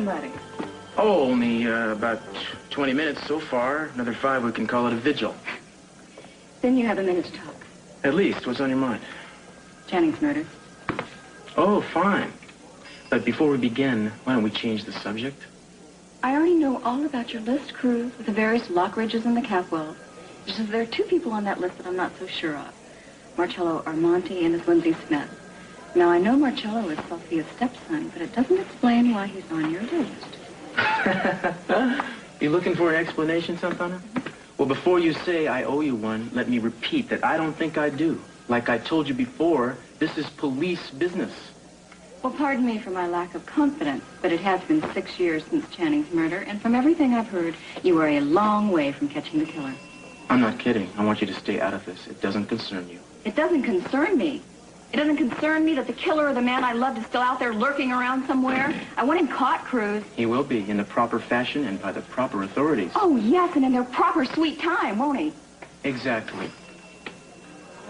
somebody? Oh, only about 20 minutes so far. Another 5, we can call it a vigil. Then you have a minute to talk. At least. What's on your mind? Channing's murdered. Oh, fine. But before we begin, why don't we change the subject? I already know all about your list, Cruz, with the various Lockridges and the Capwells. It's just there are 2 people on that list that I'm not so sure of. Marcello Armonti and Miss Lindsay Smith. Now, I know Marcello is Sophia's stepson, but it doesn't explain why he's on your list. You looking for an explanation, Santana? Well, before you say I owe you one, let me repeat that I don't think I do. Like I told you before, this is police business. Well, pardon me for my lack of confidence, but it has been 6 years since Channing's murder, and from everything I've heard, you are a long way from catching the killer. I'm not kidding. I want you to stay out of this. It doesn't concern you. It doesn't concern me. It doesn't concern me that the killer of the man I loved is still out there lurking around somewhere. I want him caught, Cruz. He will be, in the proper fashion and by the proper authorities. Oh, yes, and in their proper sweet time, won't he? Exactly.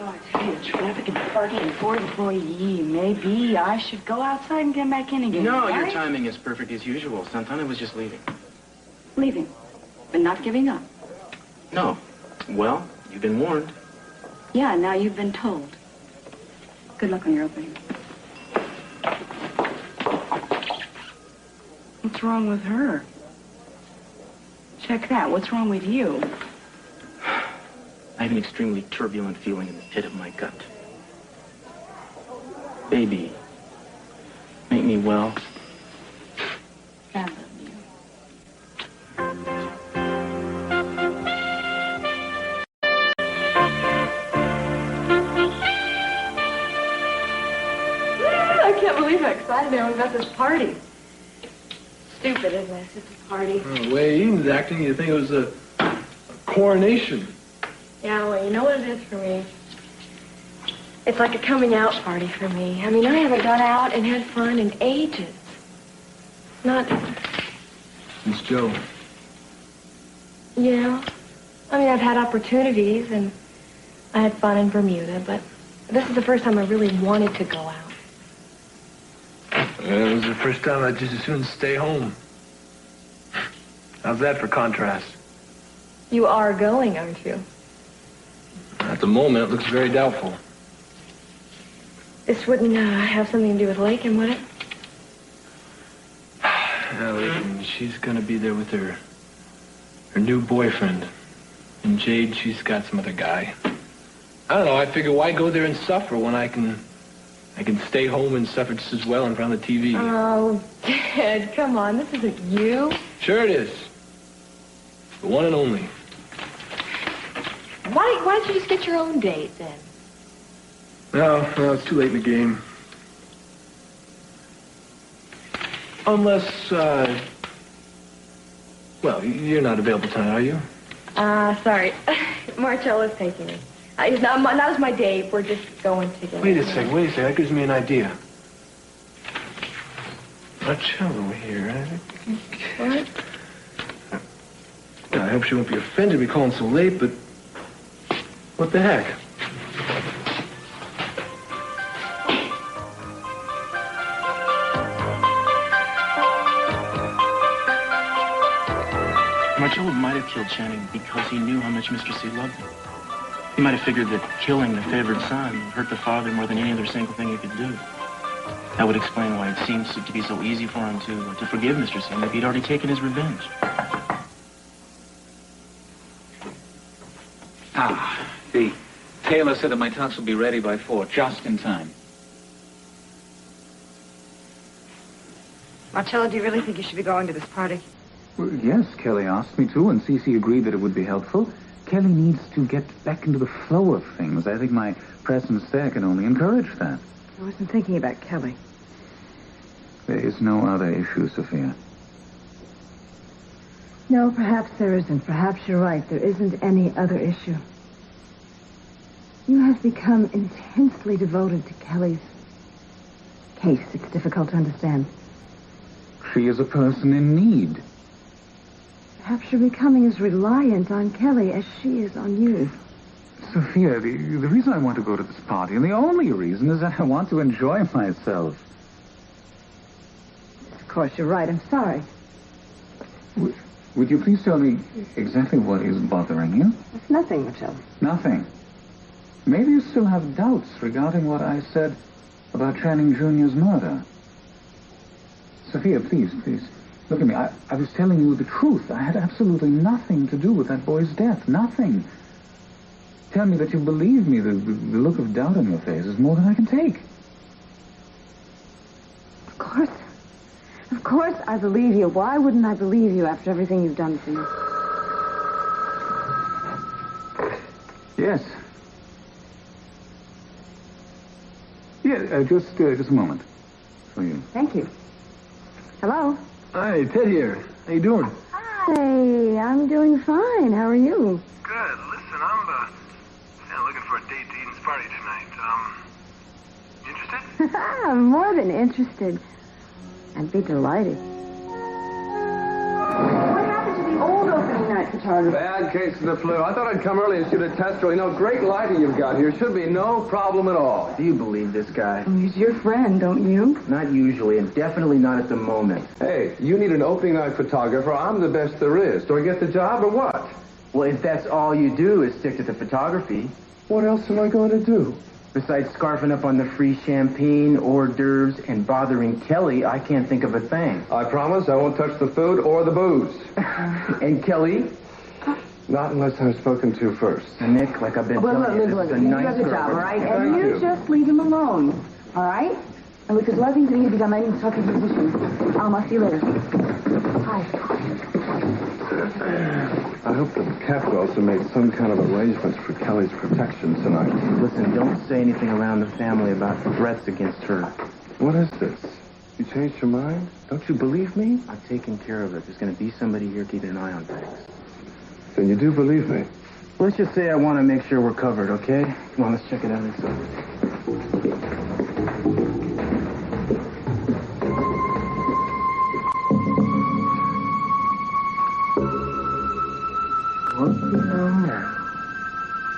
Oh, I tell you, traffic and parking for employee. Maybe I should go outside and get back in again. No, right? your timing is perfect as usual. Santana was just leaving. Leaving, but not giving up. No. Well, you've been warned. Yeah, now you've been told. Good luck on your opening. What's wrong with her? Check that. What's wrong with you? I have an extremely turbulent feeling in the pit of my gut. Baby, make me well. I love you. I can't believe how excited I am about this party. Stupid, isn't it? It's a party. The way Ian's acting, you'd think it was a coronation. Yeah, well, you know what it is for me? It's like a coming out party for me. I mean, I haven't gone out and had fun in ages. Not... Miss Joe. Yeah. I mean, I've had opportunities, and I had fun in Bermuda, but this is the first time I really wanted to go out. It was the first time I'd just as soon stay home. How's that for contrast? You are going, aren't you? At the moment, it looks very doubtful. This wouldn't have something to do with Lakin, would it? Lakin, she's gonna be there with her new boyfriend. And Jade, she's got some other guy. I don't know, I figure why go there and suffer when I can stay home and suffer just as well in front of the TV. Oh, Dad, come on, this isn't you. Sure it is. The one and only. Why don't you just get your own date, then? No, it's too late in the game. Unless, well, you're not available tonight, are you? Sorry. Marcello's taking me. He's not as my date. We're just going together. Wait a second. That gives me an idea. Marcello here. What? I hope she won't be offended me calling so late, but what the heck? Marcello might have killed Channing because he knew how much Mr. C loved him. He might have figured that killing the favored son hurt the father more than any other single thing he could do. That would explain why it seems to be so easy for him to forgive Mr. C. Maybe he'd already taken his revenge. The tailor said that my tux will be ready by 4, just in time. Marcello, do you really think you should be going to this party? Well, yes, Kelly asked me to, and Cece agreed that it would be helpful. Kelly needs to get back into the flow of things. I think my presence there can only encourage that. I wasn't thinking about Kelly. There is no other issue, Sophia. No, perhaps there isn't. Perhaps you're right. There isn't any other issue. You have become intensely devoted to Kelly's case. It's difficult to understand. She is a person in need. Perhaps you're becoming as reliant on Kelly as she is on you. Sophia, the reason I want to go to this party, and the only reason, is that I want to enjoy myself. It's course, you're right. I'm sorry. Would you please tell me exactly what is bothering you? It's nothing, Michelle. Nothing. Maybe you still have doubts regarding what I said about Channing Jr.'s murder. Sophia, please. Look at me. I was telling you the truth. I had absolutely nothing to do with that boy's death. Nothing. Tell me that you believe me. The look of doubt on your face is more than I can take. Of course I believe you. Why wouldn't I believe you after everything you've done for me? Yes. Yeah, just a moment. For you. Thank you. Hello? Hi, Ted here. How you doing? Hi, I'm doing fine. How are you? Good. Listen, I'm looking for a date to Eden's party tonight. You interested? I'm more than interested. I'd be delighted. What happened to the old opening night photography? Bad case of the flu. I thought I'd come early and shoot a test drill. You know, great lighting you've got here. Should be no problem at all. Do you believe this guy? He's your friend, don't you? Not usually, and definitely not at the moment. Hey, you need an opening night photographer. I'm the best there is. Do I get the job or what? Well, if that's all you do is stick to the photography. What else am I going to do? Besides scarfing up on the free champagne, hors d'oeuvres, and bothering Kelly, I can't think of a thing. I promise I won't touch the food or the booze. And Kelly? Not unless I'm spoken to first. And Nick, like I've been Well, telling you, look, this is a you nice have the girl. job, all right? Thank And you you. just leave him alone, all right? And because one thing's going to become any talking position. I'll see you later. Hi. I hope the Capwells have made some kind of arrangements for Kelly's protection tonight. Listen, don't say anything around the family about threats against her. What is this? You changed your mind? Don't you believe me? I've taken care of it. There's going to be somebody here keeping an eye on things. Then you do believe me. Let's just say I want to make sure we're covered, okay? Come on, let's check it out inside. What's on now?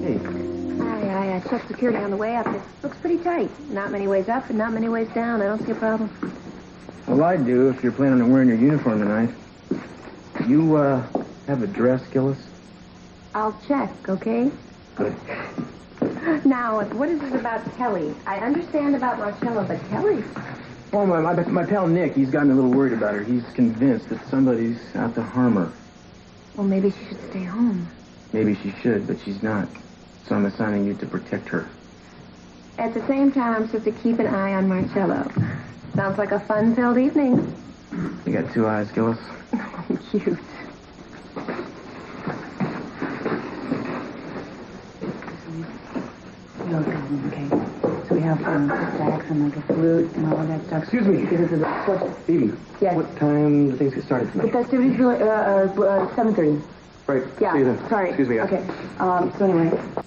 Hey. I checked security on the way up. It looks pretty tight. Not many ways up and not many ways down. I don't see a problem. Well, I do if you're planning on wearing your uniform tonight. You, have a dress, Gillis? I'll check, okay? Good. Now, what is this about Kelly? I understand about Marcello, but Kelly? Well, my pal Nick, he's gotten a little worried about her. He's convinced that somebody's out to harm her. Well, maybe she should stay home. Maybe she should, but she's not. So I'm assigning you to protect her. At the same time, I'm supposed to keep an eye on Marcello. Sounds like a fun-filled evening. You got two eyes, Gillis. Cute. No problem, okay? So we have sax and like a flute and all of that stuff. Excuse me. Because of the... What? Evie, Yes. what time do things get started The tonight? festivities really, 7:30. Right. Yeah, See you then. sorry. Excuse me, guys. Okay. So anyway...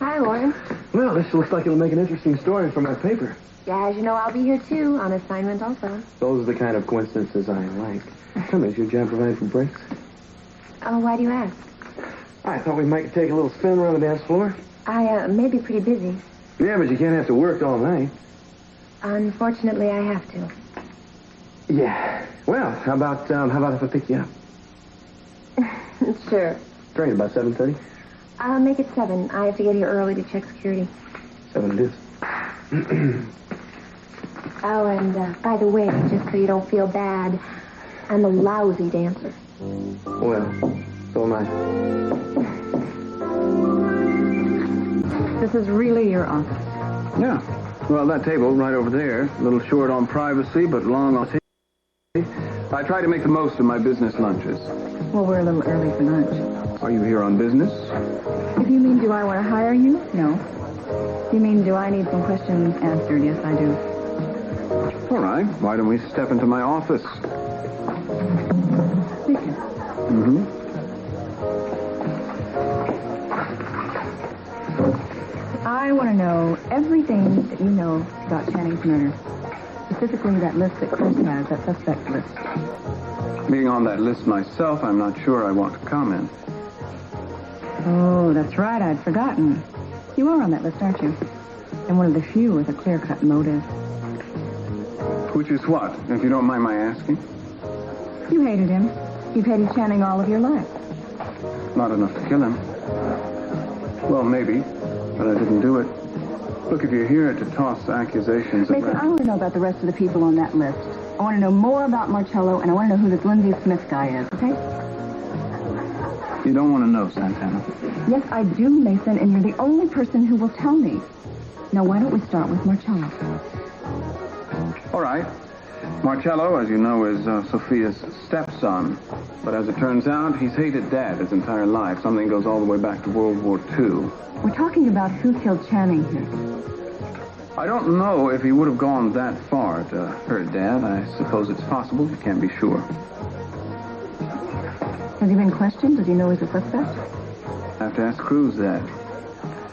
Hi, Warren. Well, this looks like it'll make an interesting story for my paper. Yeah, as you know, I'll be here, too, on assignment also. Those are the kind of coincidences I like. Tell me, is your job provided for breaks? Oh, why do you ask? I thought we might take a little spin around the dance floor. I may be pretty busy. Yeah, but you can't have to work all night. Unfortunately, I have to. Yeah. Well, how about if I pick you up? Sure. Train about 7:30? I'll make it 7. I have to get here early to check security. 7 it is. Oh, and by the way, just so you don't feel bad, I'm a lousy dancer. Well, so am I. This is really your office. Yeah. Well, that table right over there, a little short on privacy, but long on... I try to make the most of my business lunches. Well, we're a little early for lunch. Are you here on business? If you mean, do I want to hire you? No. You mean, do I need some questions answered? Yes, I do. All right. Why don't we step into my office? Thank you. Mm-hmm. I want to know everything that you know about Channing's murder. Specifically that list that Cruz has, that suspect list. Being on that list myself, I'm not sure I want to comment. Oh, that's right. I'd forgotten. You are on that list, aren't you? And one of the few with a clear-cut motive. Which is what, if you don't mind my asking? You hated him. You've hated Channing all of your life. Not enough to kill him. Well, maybe, but I didn't do it. Look, if you're here to toss accusations at Mason, I want to know about the rest of the people on that list. I want to know more about Marcello, and I want to know who this Lindsay Smith guy is, okay? You don't want to know, Santana. Yes, I do, Mason, and you're the only person who will tell me. Now, why don't we start with Marcello? All right. Marcello, as you know, is Sophia's stepson. But as it turns out, he's hated Dad his entire life. Something goes all the way back to World War II. We're talking about who killed Channing here. I don't know if he would have gone that far to hurt Dad. I suppose it's possible. You can't be sure. Has he been questioned? Does he know he's a suspect? I have to ask Cruz that.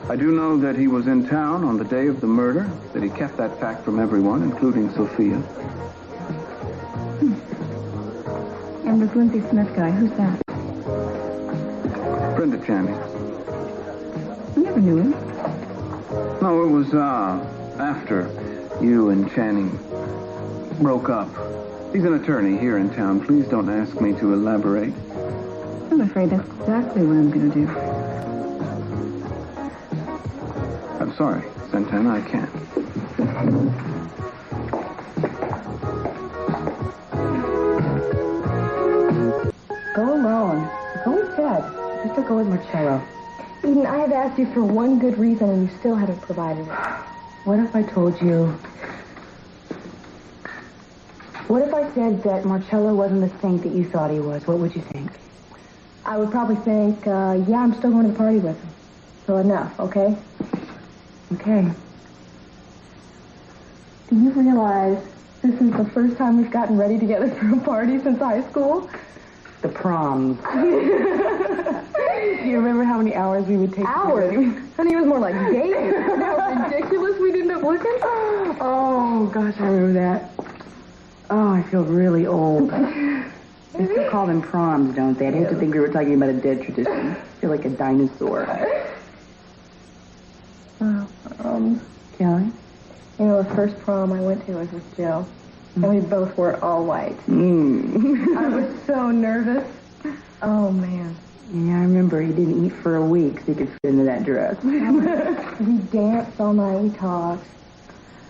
I do know that he was in town on the day of the murder, that he kept that fact from everyone, including Sophia. And this Lindsay Smith guy, who's that? Friend of Channing. I never knew him. No, it was, after you and Channing broke up. He's an attorney here in town. Please don't ask me to elaborate. I'm afraid that's exactly what I'm going to do. I'm sorry, Santana, I can't. Go alone. Go with Dad. Just don't go with Marcello. Eden, I have asked you for one good reason and you still haven't provided it. What if I told you... What if I said that Marcello wasn't the saint that you thought he was? What would you think? I would probably think, yeah, I'm still going to the party with him. So enough, okay? Okay. Do you realize this is the first time we've gotten ready together for a party since high school? The proms. Do you remember how many hours we would take? Hours? Honey, it was more like days. How ridiculous we'd end up looking. Oh, gosh, I remember that. Oh, I feel really old. They still call them proms, don't they? I'd hate to think we were talking about a dead tradition. I feel like a dinosaur. Kelly? You know, the first prom I went to was with Joe. And we both wore all white. I was so nervous. Oh, man. Yeah, I remember he didn't eat for a week so he could fit into that dress. We danced all night. We talked.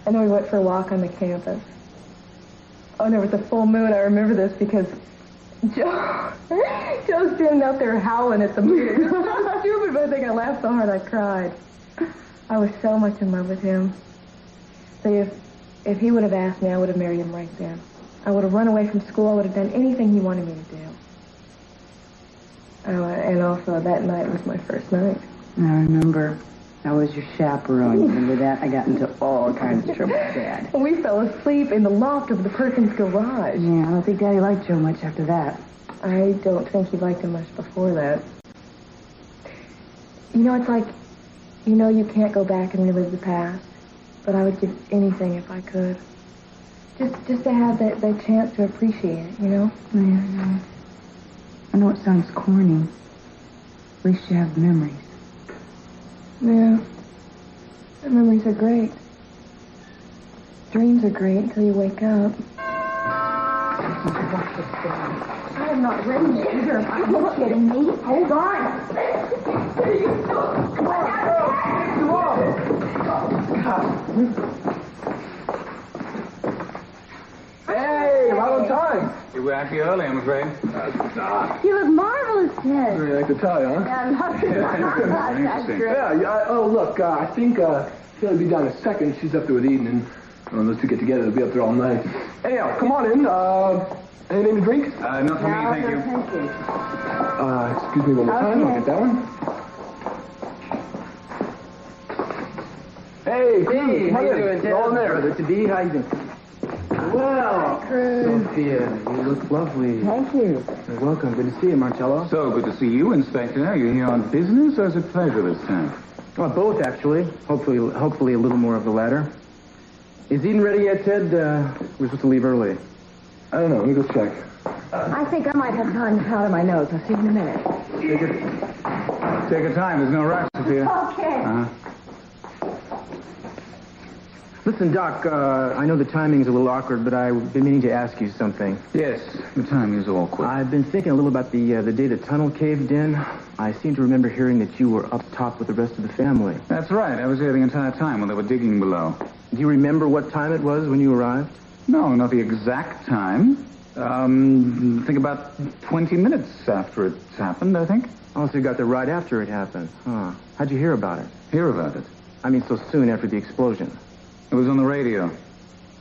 And then we went for a walk on the campus. Oh, and there was a full moon. I remember this because Joe's standing out there howling at the moon. It was so stupid, but I think I laughed so hard I cried. I was so much in love with him. So if he would have asked me, I would have married him right then. I would have run away from school. I would have done anything he wanted me to do. Oh, and also that night was my first night. I remember. I was your chaperone. Remember that? I got into all kinds of trouble with Dad. We fell asleep in the loft of the Perkins garage. Yeah, I don't think Daddy liked Joe much after that. I don't think he liked him much before that. You know, it's like, you know you can't go back and relive the past, but I would give anything if I could. Just to have that chance to appreciate it, you know? Yeah, I know. I know it sounds corny. At least you have memories. Yeah. The memories are great. Dreams are great until you wake up. I am not ready yet. Are you kidding me? Hold on. Hey, right on time. You were actually early, I'm afraid. You look marvelous, Ted. Very nice to tell you, huh? Yeah, that's great. Yeah, oh, look, I think she'll be down in a second. She's up there with Eden, and those two get together. They'll be up there all night. Anyhow, come on in. Anything to drink? Not for me, thank you. Thank you. Excuse me one more time. I'll get that one. Hey, Cruz, how you doing, Ted? Ted? All in there. Brother to be, how you doing? Well, Sophia, you look lovely. Thank you. You're welcome. Good to see you, Marcello. So good to see you, Inspector. Are you here on business or is it pleasure this time? Well, both, actually. Hopefully a little more of the latter. Is Eden ready yet, Ted? We're supposed to leave early. I don't know. Let me go check. I think I might have time to powder my nose. I'll see you in a minute. Take your time. There's no rush, Sophia. Okay. Listen, Doc, I know the timing's a little awkward, but I've been meaning to ask you something. Yes, the timing is awkward. I've been thinking a little about the day the tunnel caved in. I seem to remember hearing that you were up top with the rest of the family. That's right. I was here the entire time when they were digging below. Do you remember what time it was when you arrived? No, not the exact time. I think about 20 minutes after it happened, I think. Oh, so you got there right after it happened. Huh. How'd you hear about it? Hear about it? I mean, so soon after the explosion. It was on the radio.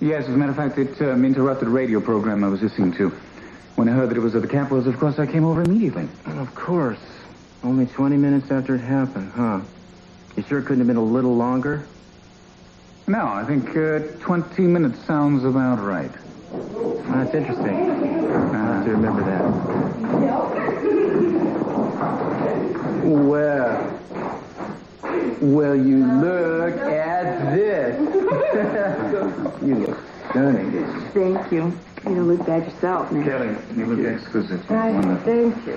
Yes, as a matter of fact, it interrupted a radio program I was listening to. When I heard that it was at the capitals, of course, I came over immediately. Well, of course. Only 20 minutes after it happened, huh? You sure it couldn't have been a little longer? No, I think 20 minutes sounds about right. That's interesting. I'll have to remember that. Well, you look at this. You look stunning. Thank you. You don't look bad yourself, man. Kelly, you look exquisite. Thank you.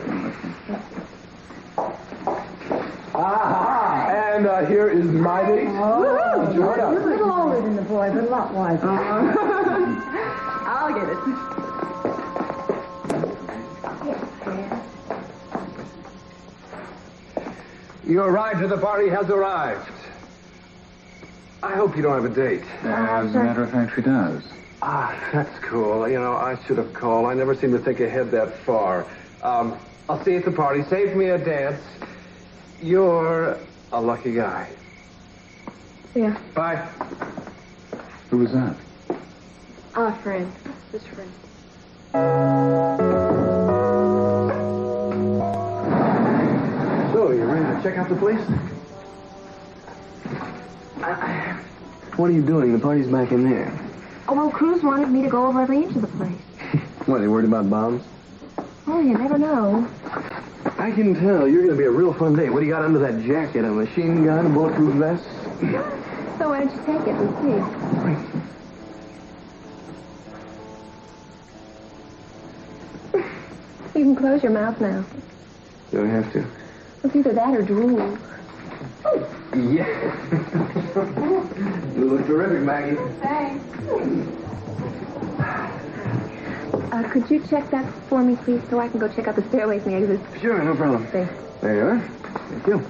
And here is my niece. Oh, you're a little older than the boy, but a lot wiser. I'll get it. Your ride to the party has arrived. I hope you don't have a date. As a matter of fact, she does. Ah, that's cool. You know, I should have called. I never seem to think ahead that far. I'll see you at the party. Save me a dance. You're a lucky guy. Yeah. Bye. Who was that? Our friend. This friend. So, you ready to check out the place? What are you doing? The party's back in there. Oh, well, Cruz wanted me to go over every inch of the place. What, are you worried about bombs? Oh, you never know. I can tell. You're going to be a real fun day. What do you got under that jacket? A machine gun, a bulletproof vest? So why don't you take it and see? You can close your mouth now. Do I have to? It's either that or drool. Yeah. You look terrific, Maggie. Thanks. Could you check that for me, please, so I can go check out the stairways and the exits? Sure, no problem. Thanks. There you are. Thank you.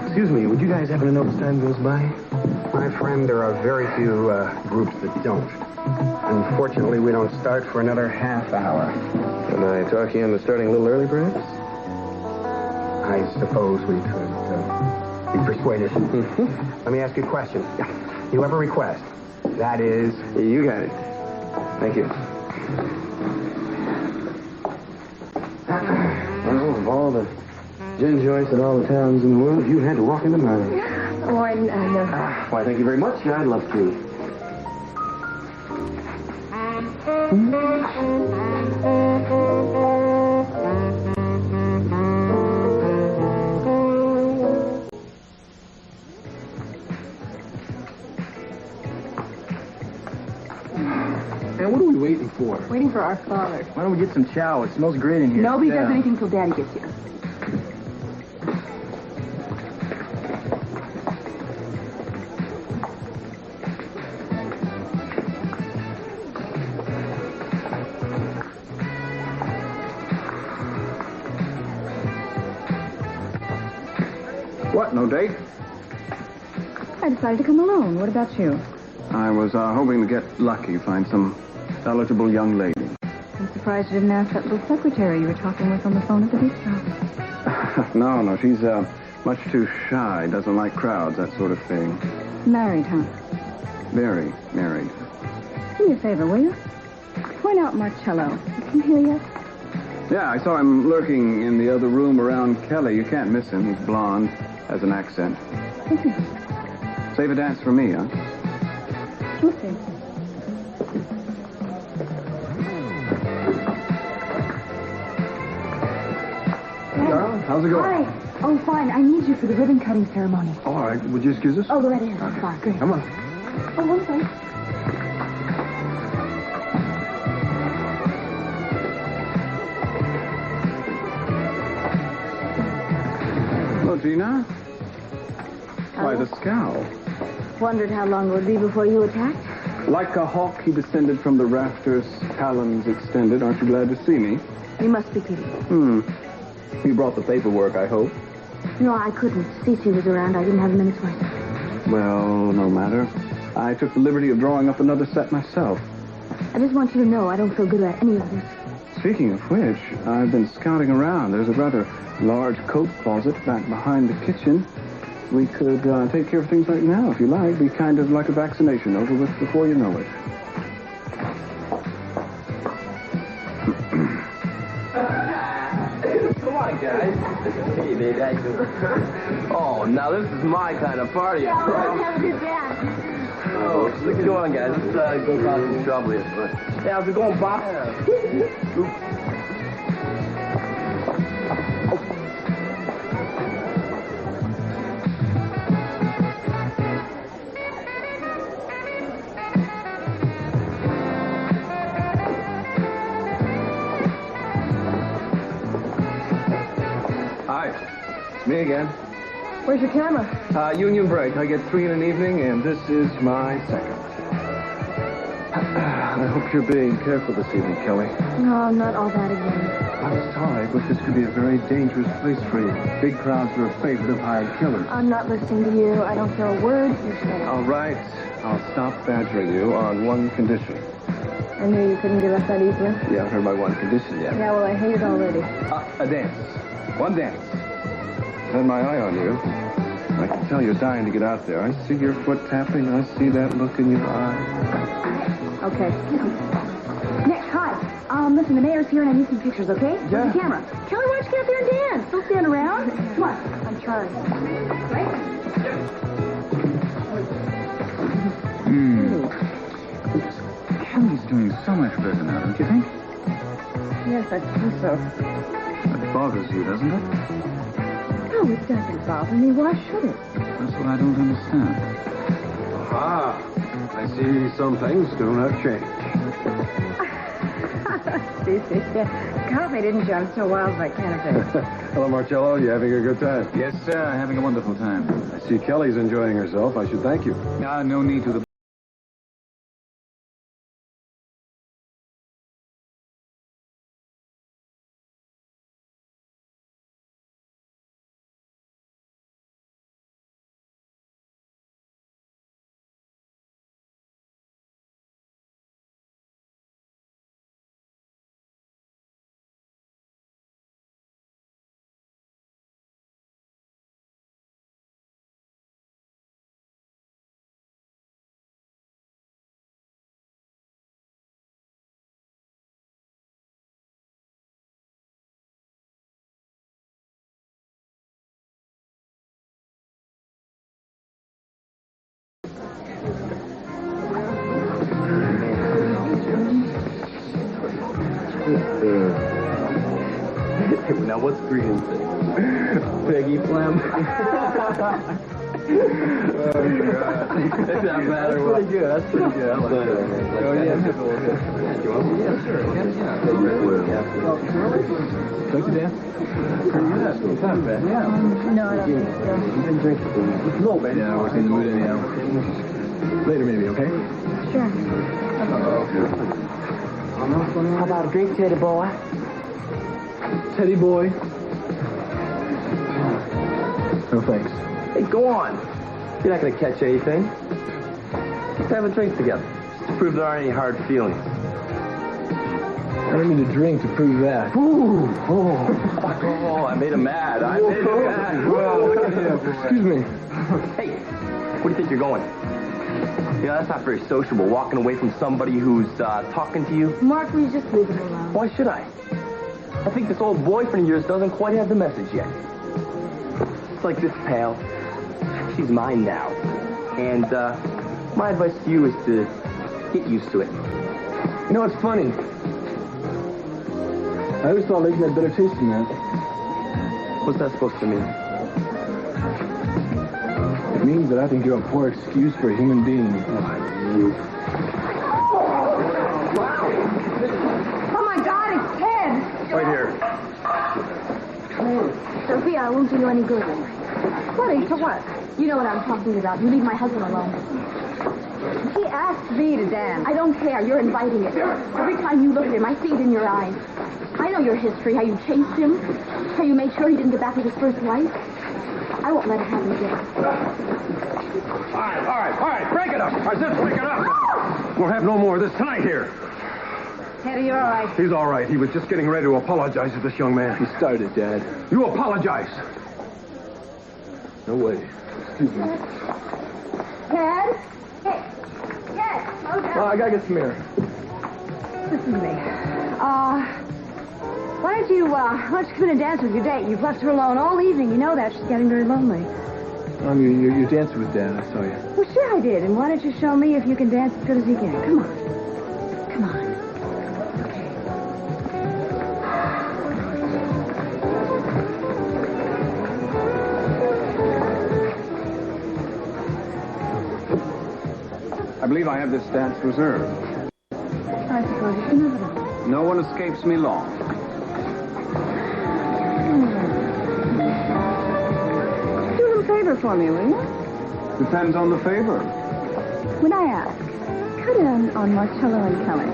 Excuse me, would you guys happen to know as time goes by? My friend, there are very few groups that don't. Unfortunately, we don't start for another half hour. Can I talk you into starting a little early, perhaps? I suppose we could be persuaded. Let me ask you a question. You have a request. That is... You got it. Thank you. Well, of all the gin joints in all the towns in the world, you had to walk into mine. Oh, I know. Why, thank you very much. I'd love to. And what are we waiting for? Waiting for our father. Why don't we get some chow? It smells great in here. Nobody Yeah. does anything till Daddy gets here. What, no date? I decided to come alone. What about you? I was hoping to get lucky, find some eligible young lady. I'm surprised you didn't ask that little secretary you were talking with on the phone at the bistro. No, she's much too shy, doesn't like crowds, that sort of thing. Married, huh? Very married. Do me a favor, will you? Point out Marcello. Is he here yet? Yeah, I saw him lurking in the other room around Kelly. You can't miss him. He's blonde, has an accent. Okay. Save a dance for me, huh? Okay. How's it going? Hi. Oh, fine. I need you for the ribbon cutting ceremony. All right. Would you excuse us? Oh, go right in. Okay. Fine. Great. Come on. Oh, I'm sorry. Hello, Gina. Why, the scowl. Wondered how long it would be before you attacked? Like a hawk, he descended from the rafters, talons extended. Aren't you glad to see me? You must be kidding. You brought the paperwork, I hope. No, I couldn't. Cece was around. I didn't have a minute's waste. Well, no matter. I took the liberty of drawing up another set myself. I just want you to know I don't feel good about any of this. Speaking of which, I've been scouting around. There's a rather large coat closet back behind the kitchen. We could take care of things right now, if you like. Be kind of like a vaccination, over with before you know it. Come on, guys. Hey, baby. Oh, now this is my kind of party. Yeah, have a good dance. Oh, what's going on, guys? Let's go cause some trouble here. Yeah, how's it going, Bob? Hi, it's me again. Where's your camera? Union break. I get 3 in an evening, and this is my second. I hope you're being careful this evening, Kelly. No, not all that again. I'm sorry, but this could be a very dangerous place for you. Big crowds are afraid of hired killers. I'm not listening to you. I don't hear a word you're saying. All right. I'll stop badgering you on one condition. I knew you couldn't give us that easily. You haven't heard my one condition yet. Yeah, well, I hate it already. A dance. One dance. I've had my eye on you. I can tell you're dying to get out there. I see your foot tapping. I see that look in your eye. Okay. Nick, hi. Listen, the mayor's here and I need some pictures, okay? Yeah. With the camera. Kelly, why don't you get out there and dance? Don't stand around. Come on. I'm trying. Right? Kelly's doing so much better now, don't you think? Yes, I think so. That bothers you, doesn't it? No, it doesn't bother me. Why should it? That's what I don't understand. Ah, I see some things do not change. Cece, yeah. Caught me, didn't you? I'm so wild as I can't have. Hello, Marcello. You having a good time? Yes, sir. Having a wonderful time. I see Kelly's enjoying herself. I should thank you. No need to. The Now, what's green and thick? Peggy Flam? Oh, God. It's not bad. That's pretty good. That's pretty good. I like that. Oh, yeah. Yeah, sure. Yeah. Don't you dance? It's not bad. Yeah. No, I don't think so. You've been drinking. No, baby. Yeah, we're in the mood anyhow. Later, maybe, okay? Sure. How about a drink, Teddy boy? Teddy boy. No, thanks. Hey, go on. You're not going to catch anything. Let's have a drink together. Just to prove there aren't any hard feelings. I don't need a drink to prove that. Ooh. Oh, I made him mad. I made him mad. Well, look at him. Excuse me. Hey, where do you think you're going? You know, that's not very sociable, walking away from somebody who's talking to you. Mark, will you just leave it alone? Why should I? I think this old boyfriend of yours doesn't quite have the message yet. It's like this, pal. She's mine now. And my advice to you is to get used to it. You know, it's funny. I always thought Leighton had better taste than that. What's that supposed to mean? It means that I think you're a poor excuse for a human being. Oh, my God, it's Ted. Right here. Sophia, I won't do you any good. What? To what? You know what I'm talking about. You leave my husband alone. He asked me to dance. I don't care. You're inviting it. Every time you look at him, I see it in your eyes. I know your history, how you chased him, how you made sure he didn't get back with his first wife. I won't let it happen again. All right. Break it up. Zips, break it up. We'll have no more of this tonight here. Ted, are you all right? He's all right. He was just getting ready to apologize to this young man. He started it, Dad. You apologize. No way. Excuse me. Ted? Hey, Ted, slow down. Well, I gotta get some air. Listen to me. Why don't you come in and dance with your date? You've left her alone all evening. You know that. She's getting very lonely. You danced with Dad, I saw you. Well, sure I did. And why don't you show me if you can dance as good as he can? Come on. Come on. I believe I have this dance reserved. I suppose it's inevitable. No one escapes me long. Do him a favor for me, will you? Depends on the favor. When I ask, cut in on Marcello and Kelly.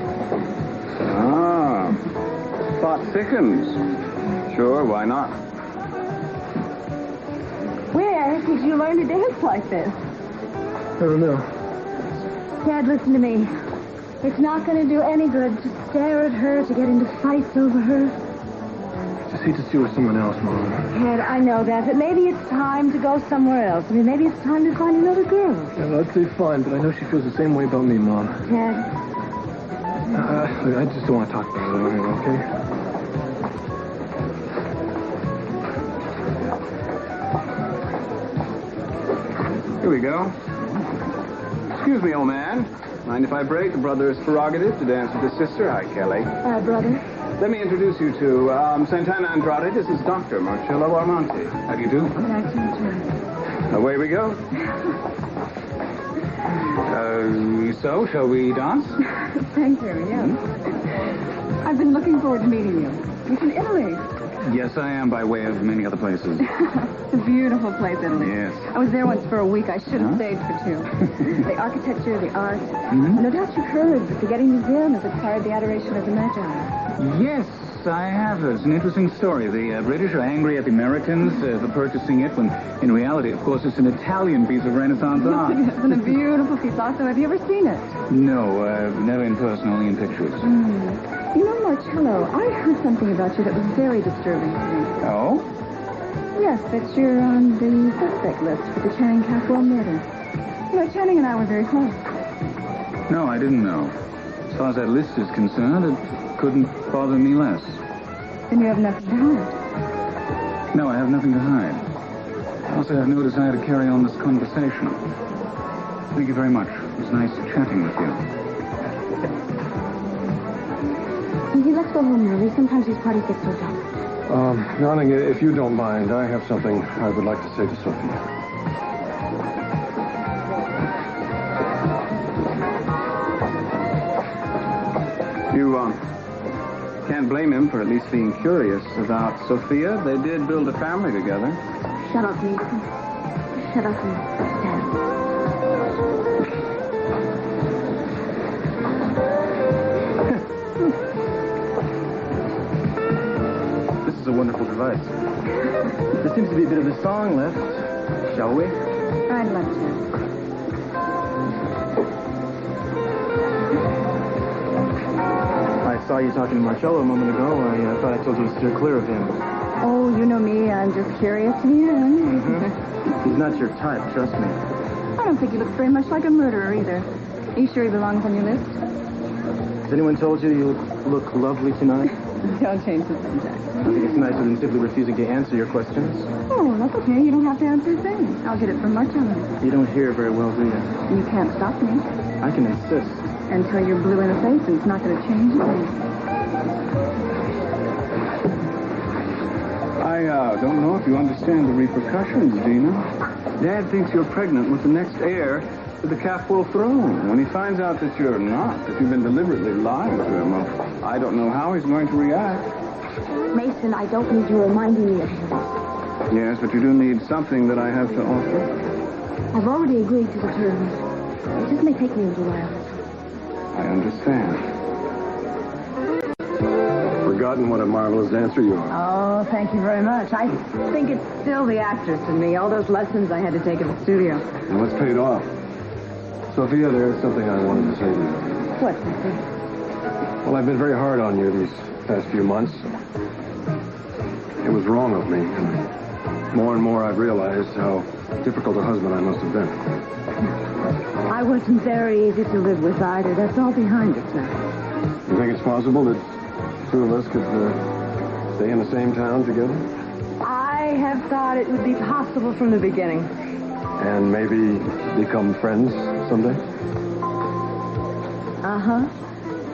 Ah, thought thickens. Sure, why not? Where did you learn to dance like this? I don't know. Dad, listen to me. It's not going to do any good to stare at her, to get into fights over her. Just hate to see her with someone else, Mom. Ted, I know that, but maybe it's time to go somewhere else. I mean, maybe it's time to find another girl. Yeah, I'd say fine, but I know she feels the same way about me, Mom. Ted. I just don't want to talk about it anymore, okay? Here we go. Excuse me, old man. Mind if I break the brother's prerogative to dance with his sister? Hi, Kelly. Brother. Let me introduce you to Santana Andrade. This is Dr. Marcello Armonti. How do you do? Nice to meet you. Away we go. So, shall we dance? Thank you, yes. I've been looking forward to meeting you. You're in Italy. Yes, I am, by way of many other places. It's a beautiful place, Italy. Yes. I was there once for a week. I should have stayed for 2. The architecture, the art. Mm-hmm. No doubt you've heard that the Getting Museum has acquired the adoration of the Magi. Yes, I have. It's an interesting story. The British are angry at the Americans for purchasing it, when in reality, of course, it's an Italian piece of Renaissance art. Yes, and a beautiful piece also. Have you ever seen it? No, never in person, only in pictures. You know, Marcello, I heard something about you that was very disturbing to me. Oh? Yes, that you're on the suspect list for the Channing Capwell murder. You know, Channing and I were very close. No, I didn't know. As far as that list is concerned, it couldn't bother me less. Then you have nothing to hide. No, I have nothing to hide. I also have no desire to carry on this conversation. Thank you very much. It was nice chatting with you. Let's go home, Lily. Sometimes these parties get so dull. Darling, if you don't mind, I have something I would like to say to Sophia. You, can't blame him for at least being curious about Sophia. They did build a family together. Shut up, Nathan. Shut up and stand. This is a wonderful device. There seems to be a bit of a song left. Shall we? I'd love to. I saw you talking to Marcello a moment ago. I thought I told you to steer clear of him. Oh, you know me. I'm just curious to the end. He's not your type, trust me. I don't think he looks very much like a murderer either. Are you sure he belongs on your list? Has anyone told you you look lovely tonight? Don't change the subject. I think it's nicer than simply refusing to answer your questions. Oh, that's okay. You don't have to answer a thing. I'll get it from Marcello. You don't hear very well, do you? You can't stop me. I can insist. Until you're blue in the face, and it's not going to change a thing. I don't know if you understand the repercussions, Gina. Dad thinks you're pregnant with the next heir to the Capwell throne. When he finds out that you're not, that you've been deliberately lying to him, well, I don't know how he's going to react. Mason, I don't need you reminding me of him. Yes, but you do need something that I have to offer. I've already agreed to the terms. It just may take me a little while. I understand. Forgotten what a marvelous dancer you are. Oh, thank you very much. I think it's still the actress in me. All those lessons I had to take at the studio. And what's paid off? Sophia, there's something I wanted to say to you. What, Cecil? Well, I've been very hard on you these past few months. It was wrong of me, and more I've realized how difficult a husband I must have been. I wasn't very easy to live with either. That's all behind us now. You think it's possible that two of us could stay in the same town together? I have thought it would be possible from the beginning. And maybe become friends someday? Uh-huh.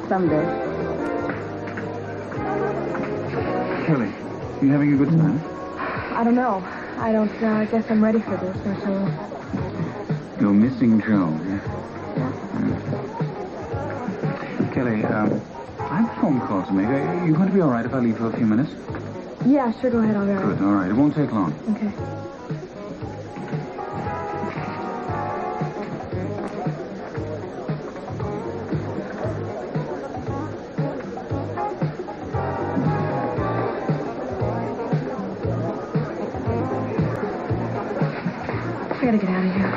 Someday. Kelly, you having a good time? I don't know. I guess I'm ready for this, Marcelo. You're missing Joe. Kelly, I have a phone call to make. Are you going to be all right if I leave for a few minutes? Yeah, sure, go ahead, I'll be all right. Good, all right. It won't take long. Okay. I gotta get out of here.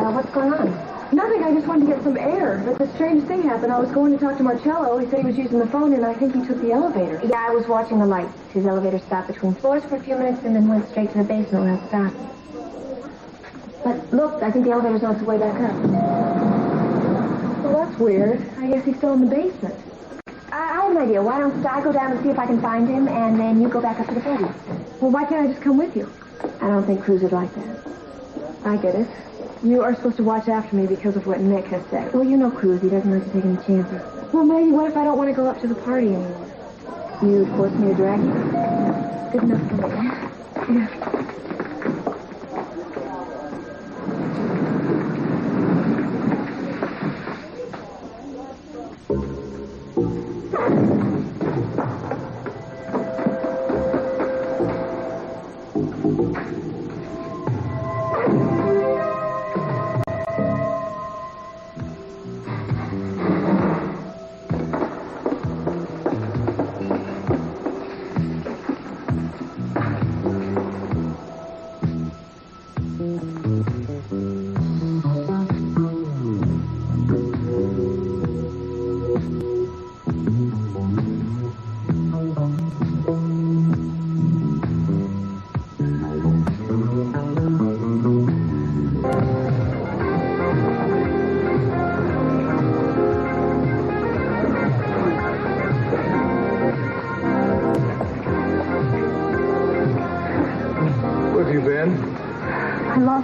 What's going on? Nothing. I just wanted to get some air. But a strange thing happened. I was going to talk to Marcello. He said he was using the phone, and I think he took the elevator. Yeah, I was watching the lights. His elevator stopped between floors for a few minutes and then went straight to the basement without stopping. But look, I think the elevator's on its way back up. Well, that's weird. I guess he's still in the basement. I have an idea. Why don't I go down and see if I can find him, and then you go back up to the podium? Well, why can't I just come with you? I don't think Cruz would like that. I get it. You are supposed to watch after me because of what Nick has said. Well, you know Cruz. He doesn't like to take any chances. Well, maybe what if I don't want to go up to the party anymore? You'd force me to drag you? Good enough for me. Yeah.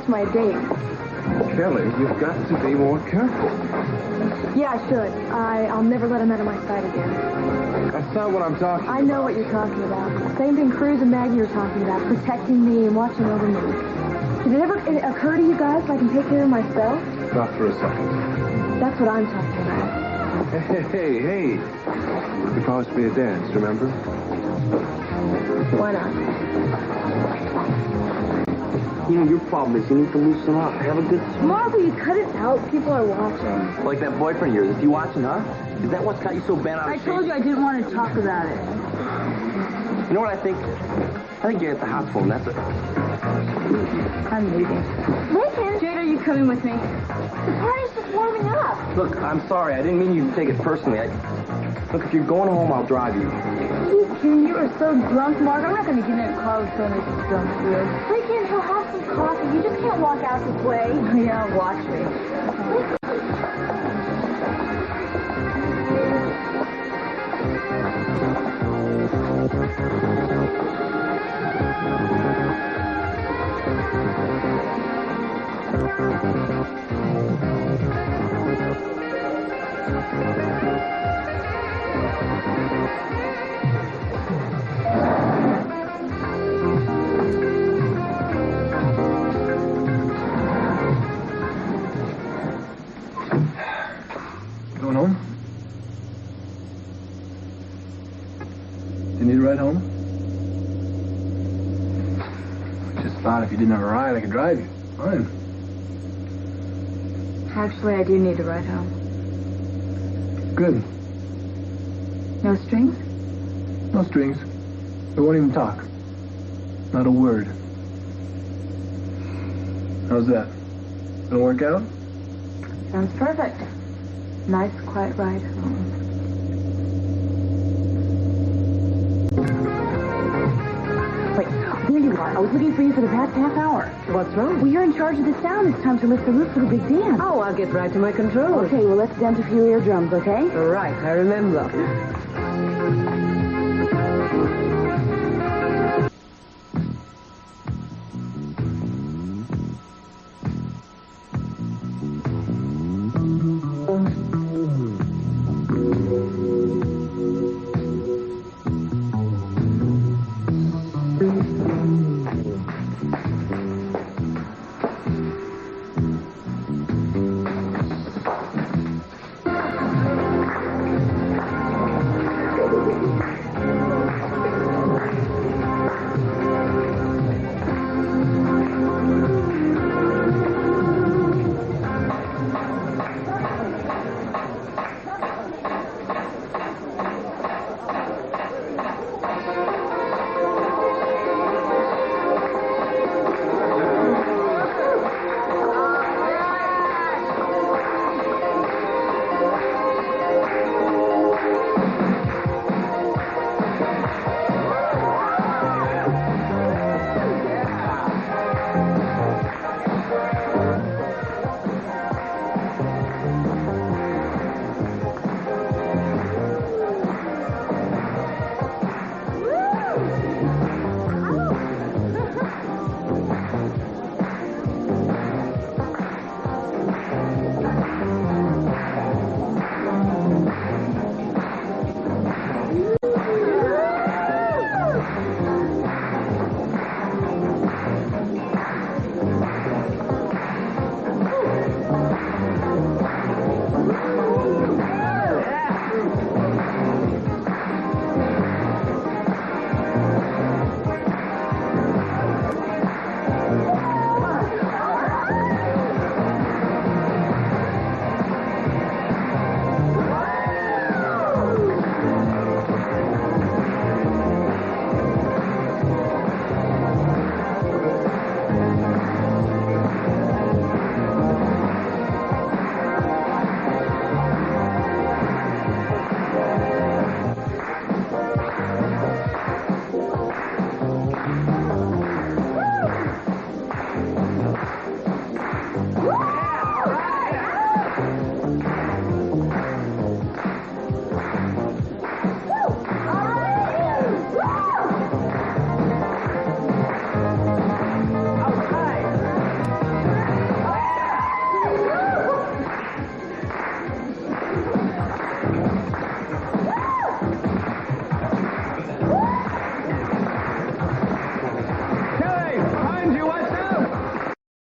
lost my date. Kelly, you've got to be more careful. Yeah, I should. I'll never let him out of my sight again. That's not what I'm talking about. I know what you're talking about. Same thing Cruz and Maggie are talking about, protecting me and watching over me. Did it ever occur to you guys that I can take care of myself? Not for a second. That's what I'm talking about. Hey. We promised to be a dance, remember? Why not? You know, your problem is you need to loosen up. Have a good time. Mark, will you cut it out? People are watching. Like that boyfriend of yours. Is he watching, huh? Is that what's got you so bent out of shape? I told you I didn't want to talk about it. You know what I think? I think you're at the hospital, and that's it. I'm leaving. Listen! Jade, are you coming with me? The party's just warming up. Look, I'm sorry. I didn't mean you to take it personally. Look, if you're going home, I'll drive you. You are so drunk, Mark. I'm not going to get in a car with so many drunk kids. Weekend, he'll have some coffee. You just can't walk out this way. Yeah, watch me. Going home? Do you need a ride home? Just thought if you didn't have a ride, I could drive you. Fine. Actually, I do need to ride home. Good. No strings? No strings. We won't even talk. Not a word. How's that? Gonna work out? Sounds perfect. Nice, quiet ride home. Wait, there you are. I was looking for you for the past half hour. What's wrong? Well, you're in charge of the sound. It's time to lift the roof for the big dance. Oh, I'll get right to my controls. Okay, well, let's dent a few eardrums, okay? Right, I remember.